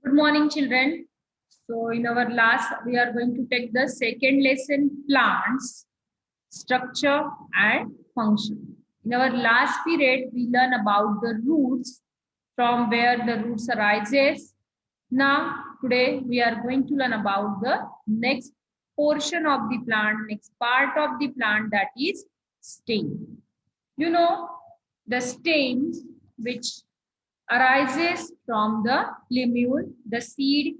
Good morning, children. So in our last, we are going to take the second lesson, plants, structure and function. In our last period, we learn about the roots, from where the roots arises. Now, today we are going to learn about the next portion of the plant, next part of the plant, that is stem. You know, the stems which arises from the plumule, the seed.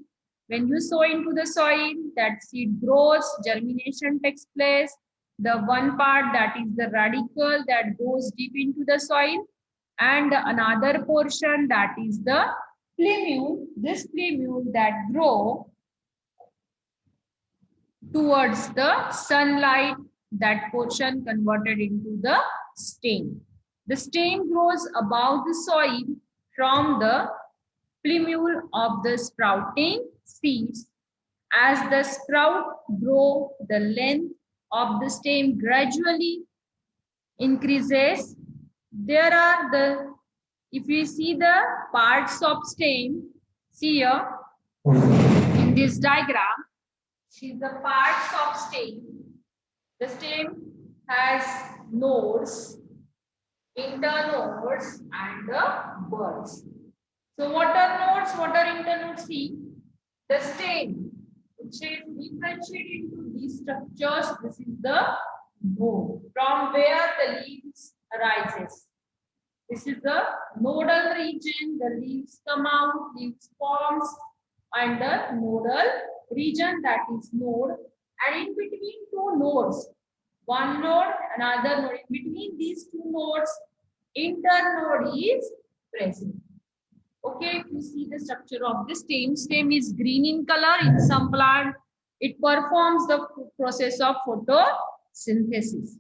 When you sow into the soil, that seed grows, germination takes place. The one part, that is the radicle, that goes deep into the soil, and another portion, that is the plumule. This plumule that grow towards the sunlight, that portion converted into the stem. The stem grows above the soil from the plumule of the sprouting seeds. As the sprout grow, the length of the stem gradually increases. There are the, if we see the parts of stem, see here in this diagram, see the parts of stem. The stem has nodes, internodes, and the buds. So what are nodes? What are internodes? See, the stem, which is differentiated into these structures. This is the node, from where the leaves arises. This is the nodal region. The leaves come out, leaves forms, and the nodal region, that is node. And in between two nodes, one node, another node. In between these two nodes, internode is present. Okay, if you see the structure of the stem is green in color. In some plant, it performs the process of photosynthesis.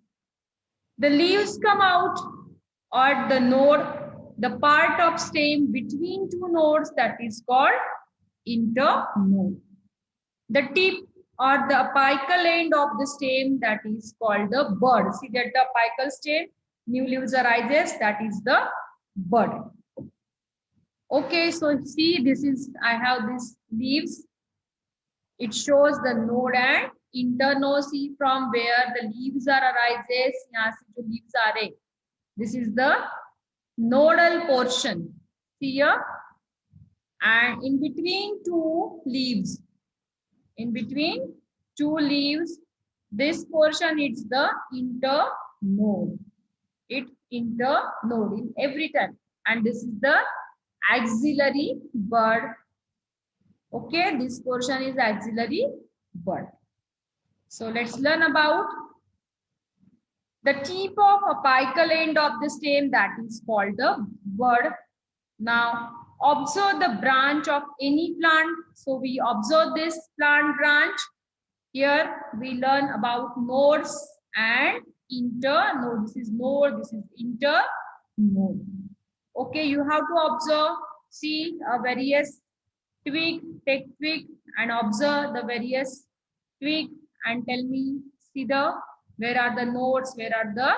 The leaves come out at the node, the part of stem between two nodes, that is called internode. The tip or the apical end of the stem, that is called the bud. See that the apical stem, new leaves arises, that is the bud. Okay, so see, this is, I have these leaves. It shows the node and internode. See from where the leaves are arises. यहाँ से जो leaves आ रहे, this is the nodal portion. See here, and in between two leaves, this portion is the internode. It internode in every time, and this is the axillary bud. Okay, this portion is axillary bud. So let's learn about the tip of apical end of the stem, that is called the bud. Now observe the branch of any plant. So we observe this plant branch. Here we learn about nodes and internode. This is node, this is internode. Okay, you have to observe, see a various twig, take twig and observe the various twig and tell me, see the, where are the nodes, where are the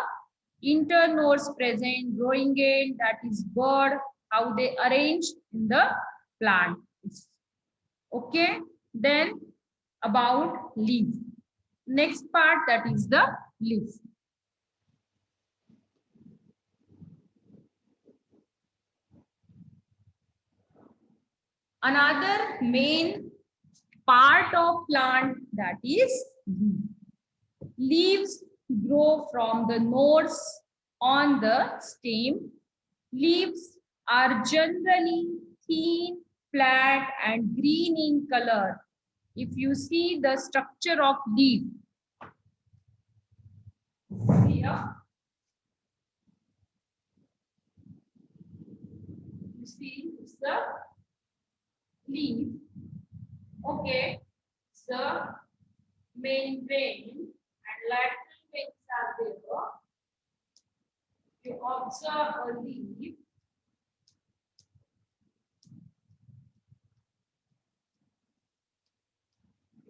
internodes present, growing end, that is bud, how they arrange in the plant. Okay, then about leaf. Next part, that is the leaf. Another main part of plant, that is leaf. Leaves grow from the nodes on the stem. Leaves are generally thin, flat, and green in color. If you see the structure of leaf, here, you see it's the leaf. Okay, so main vein and lateral veins are there. You observe a leaf.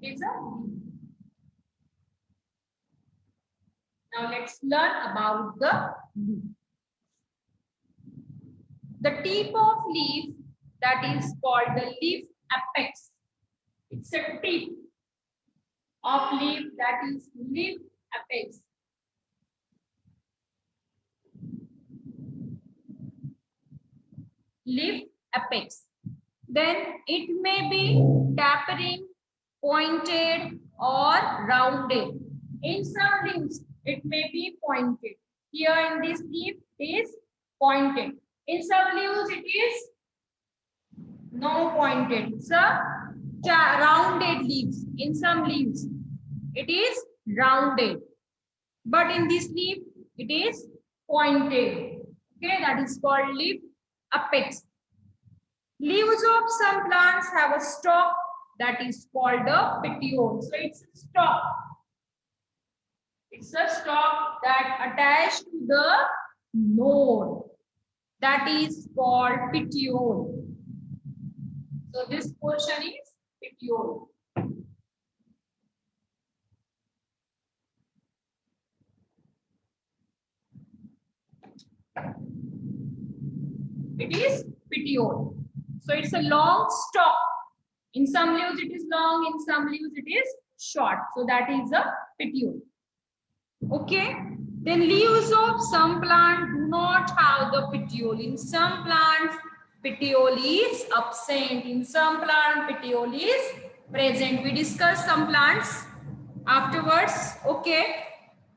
It is a leaf. Now let's learn about the leaf. The tip of leaf, that is called the leaf apex. It's a tip of leaf, that is leaf apex. Leaf apex. Then it may be tapering, pointed or rounded. In some leaves, it may be pointed. Here in this leaf, it is pointed. In some leaves, it is no pointed. It's a rounded leaves. In some leaves, it is rounded. But in this leaf, it is pointed. Okay, that is called leaf apex. Leaves of some plants have a stalk that is called a petiole. So it's a stalk. It's a stalk that attached to the node. That is called petiole. So this portion is petiole. It is petiole. So it's a long stalk. In some leaves it is long, in some leaves it is short. So that is a petiole. Okay. Then leaves of some plant do not have the petiole. In some plants, petiole is absent. In some plant, petiole is present. We discussed some plants afterwards. Okay.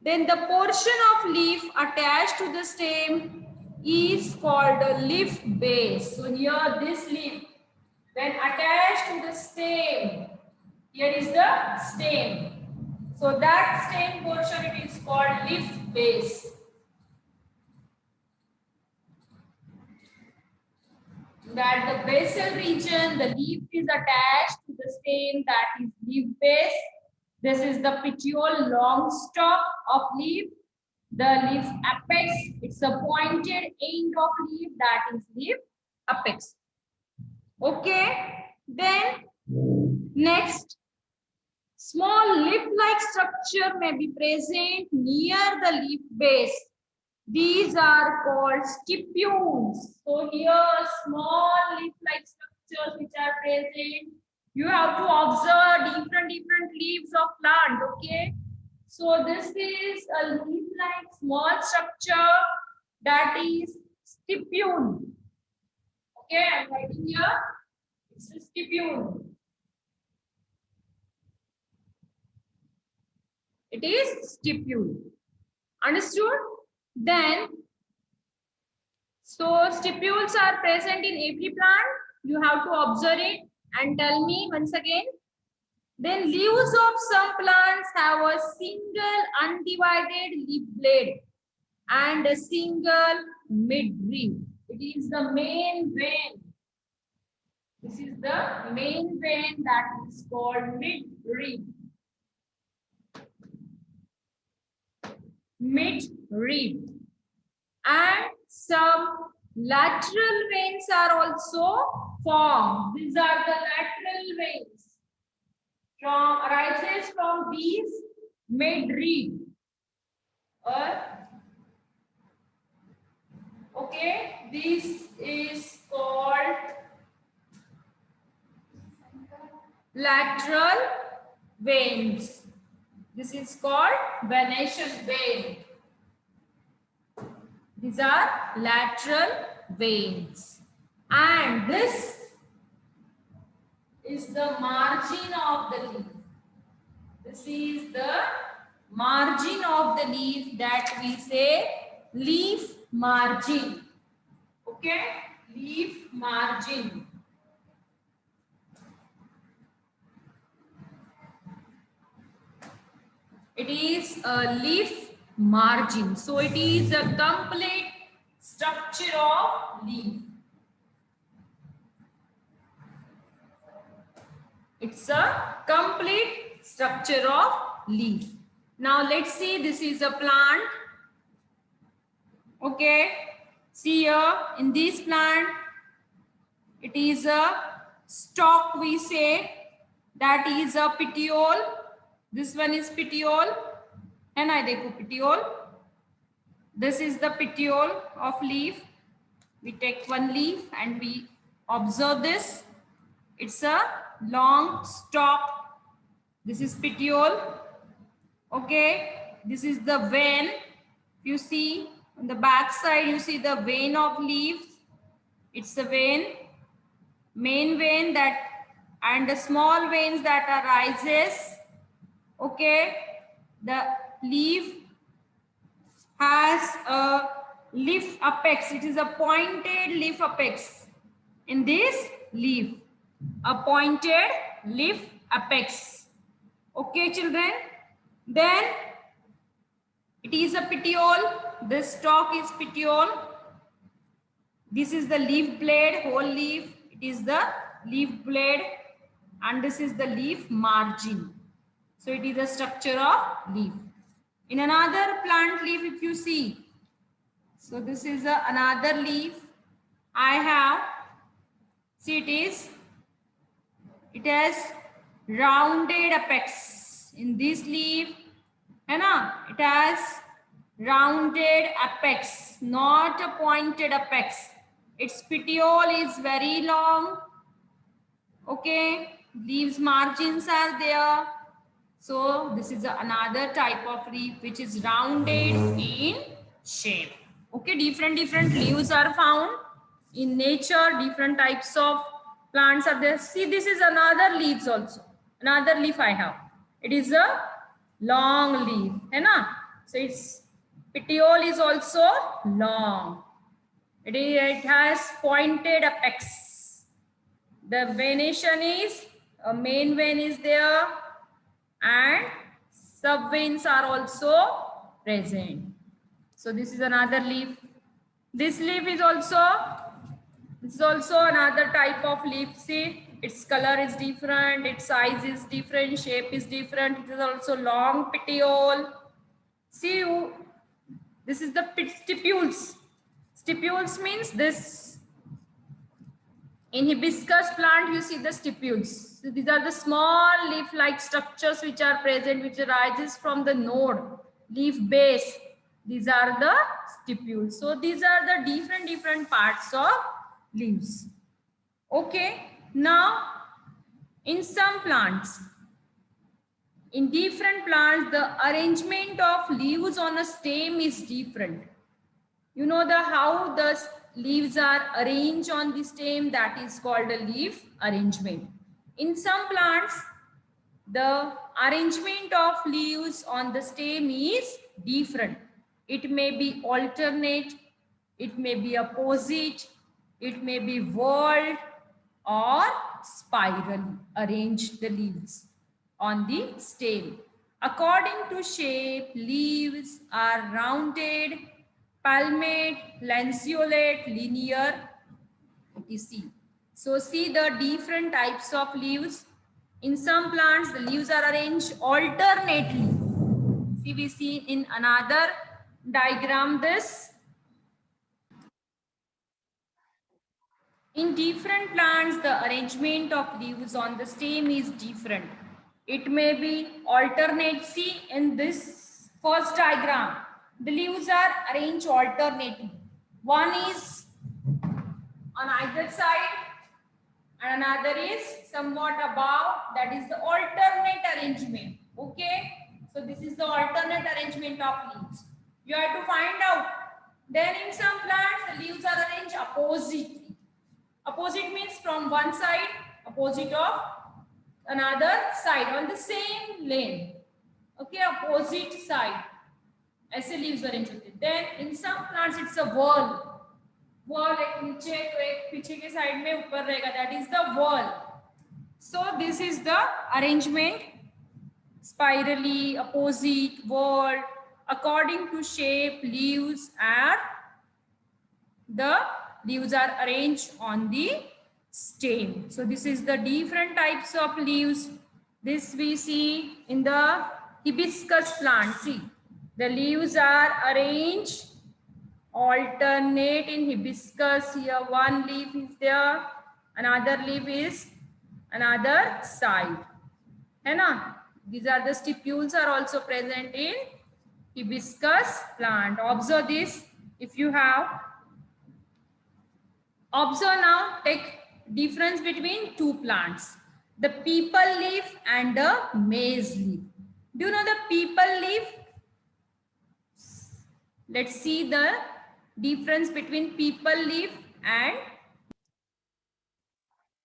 Then the portion of leaf attached to the stem is called a leaf base. So here this leaf, when attached to the stem, here is the stem. So that stem portion, it is called leaf base. That the basal region, the leaf is attached to the stem, that is leaf base. This is the petiole, long stalk of leaf. The leaf apex, it's a pointed end of leaf, that is leaf apex. Okay, then next, small leaf-like structure may be present near the leaf base. These are called stipules. So here, small leaf-like structures which are present. You have to observe different leaves of plant. Okay. So this is a leaf-like small structure, that is stipule. Okay, I'm writing here. It's a stipule. It is stipule. Understood? Then, so stipules are present in every plant. You have to observe it and tell me once again. Then leaves of some plants have a single undivided leaf blade and a single midrib. It is the main vein. This is the main vein, that is called midrib. Midrib. And some lateral veins are also formed. These are the lateral veins. Arises from these midrib. Okay, this is called lateral veins. This is called venation vein. These are lateral veins. And this is the margin of the leaf. This is the margin of the leaf, that we say leaf margin. Okay, leaf margin. It is a leaf margin. So it is a complete structure of leaf. It's a complete structure of leaf. Now let's see, this is a plant. Okay, see here in this plant, it is a stalk, we say, that is a petiole. This one is petiole. And I dekho petiole. This is the petiole of leaf. We take one leaf and we observe this. It's a long stalk. This is petiole. Okay, this is the vein. You see on the back side, you see the vein of leaves. It's a vein, main vein that, and the small veins that arises. Okay, the leaf has a leaf apex. It is a pointed leaf apex in this leaf. A pointed leaf apex. Okay, children. Then it is a petiole. This stalk is petiole. This is the leaf blade, whole leaf. It is the leaf blade. And this is the leaf margin. So it is the structure of leaf. In another plant leaf, if you see, so this is another leaf. I have, see it has rounded apex. In this leaf, it has rounded apex, not a pointed apex. Its petiole is very long. Okay, leaves margins are there. So this is another type of leaf which is rounded in shape. Okay, different leaves are found in nature. Different types of plants are there. See, this is another leaves also. Another leaf I have. It is a long leaf, so its petiole is also long. It has pointed apex. The venation is, a main vein is there, and subveins are also present. So this is another leaf. This leaf is also another type of leaf. See, its color is different, its size is different, shape is different. It is also long petiole. See, this is the stipules. Stipules means this. In hibiscus plant, you see the stipules. So these are the small leaf-like structures which are present, which arises from the node, leaf base. These are the stipules. So these are the different parts of leaves. Okay. Now, in some plants, in different plants, the arrangement of leaves on a stem is different. You know how the leaves are arranged on the stem, that is called a leaf arrangement. In some plants, the arrangement of leaves on the stem is different. It may be alternate, it may be opposite, it may be whorled or spiral. Arrange the leaves on the stem. According to shape, leaves are rounded, palmate, lanceolate, linear, etc. So see the different types of leaves. In some plants, the leaves are arranged alternately. See, we see in another diagram this. In different plants, the arrangement of leaves on the stem is different. It may be alternate. See, in this first diagram, the leaves are arranged alternately. One is on either side and another is somewhat above. That is the alternate arrangement. Okay. So this is the alternate arrangement of leaves. You have to find out. Then in some plants, the leaves are arranged oppositely. Opposite means from one side, opposite of another side on the same lane. Okay, opposite side. ऐसे leaves arrange होते हैं. Then in some plants it's a whorl. Whorl एक नीचे तो एक पीछे के side में ऊपर रहेगा. That is the whorl. So this is the arrangement. Spirally, opposite, whorl. According to shape, leaves are arranged on the stem. So this is the different types of leaves. This we see in the hibiscus plant. See, the leaves are arranged alternate in hibiscus. Here one leaf is there, another leaf is another side. These are the stipules are also present in hibiscus plant. Observe this. If you have, observe now, take difference between two plants, the people leaf and the maize leaf. Do you know the people leaf? Let's see the difference between people leaf and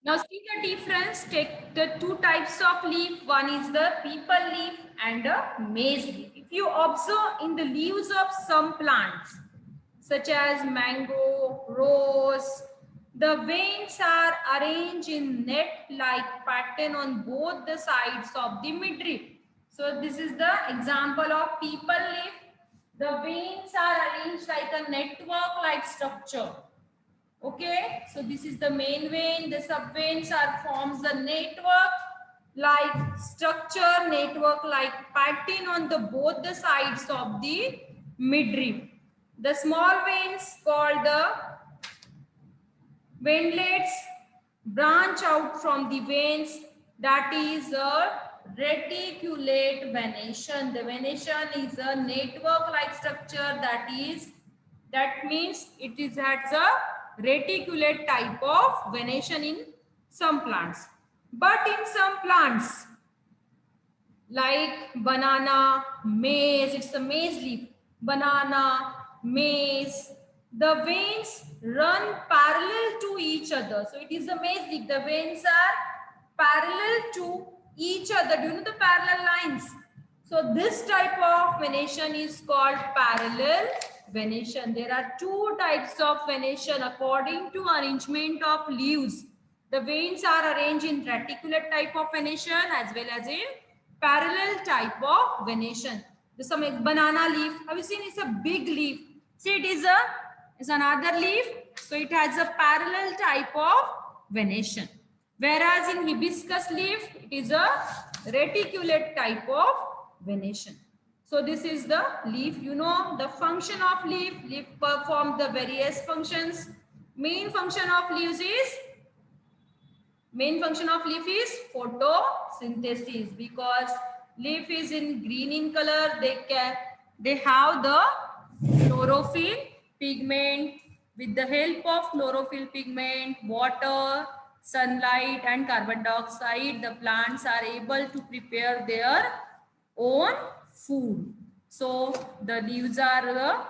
now see the difference. Take the two types of leaf. One is the people leaf and a maize leaf. If you observe in the leaves of some plants such as mango, rose, the veins are arranged in net-like pattern on both the sides of the midrib. So this is the example of people leaf. The veins are arranged like a network-like structure. Okay, so this is the main vein. The subveins are forms the network like structure, network like pattern on the both the sides of the midrib. The small veins called the veinlets branch out from the veins, that is a reticulate venation. The venation is a network like structure, that means it is has a reticulate type of venation in some plants. But in some plants like banana, maize, it's a maize leaf, banana, maize, the veins run parallel to each other. So it is a maize leaf, the veins are parallel to each other. Do you know the parallel lines? So this type of venation is called parallel venation. There are two types of venation according to arrangement of leaves. The veins are arranged in reticulate type of venation as well as in parallel type of venation. This is a banana leaf. Have you seen? It's a big leaf. See, it's another leaf. So it has a parallel type of venation. Whereas in hibiscus leaf, it is a reticulate type of venation. So this is the leaf. You know the function of leaf. Leaf perform the various functions. Main function of leaf is photosynthesis, because leaf is in green in color. They have the chlorophyll pigment. With the help of chlorophyll pigment, water, sunlight and carbon dioxide, the plants are able to prepare their own food. So the leaves are a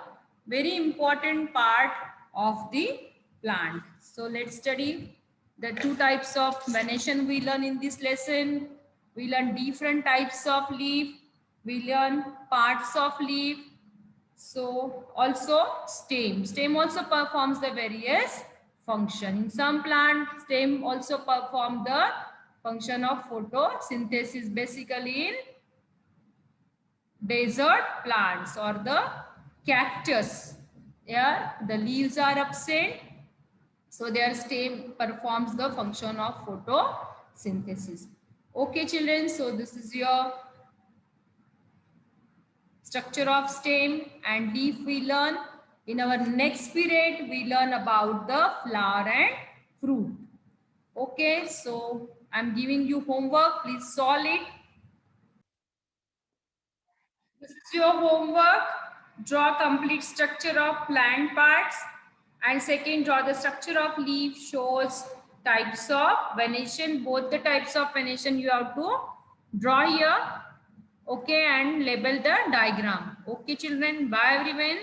very important part of the plant. So let's study the two types of venation we learn in this lesson. We learn different types of leaf. We learn parts of leaf. So also stem. Stem also performs the various function. In some plant, stem also perform the function of photosynthesis, basically in desert plants or the cactus. Here the leaves are absent, so their stem performs the function of photosynthesis. Okay children, so this is your structure of stem and leaf we learn. In our next period, we learn about the flower and fruit. Okay, so I'm giving you homework. Please solve it. This is your homework. Draw complete structure of plant parts. And second, draw the structure of leaf, shows types of venation. Both the types of venation you have to draw here. Okay, and label the diagram. Okay, children. Bye, everyone.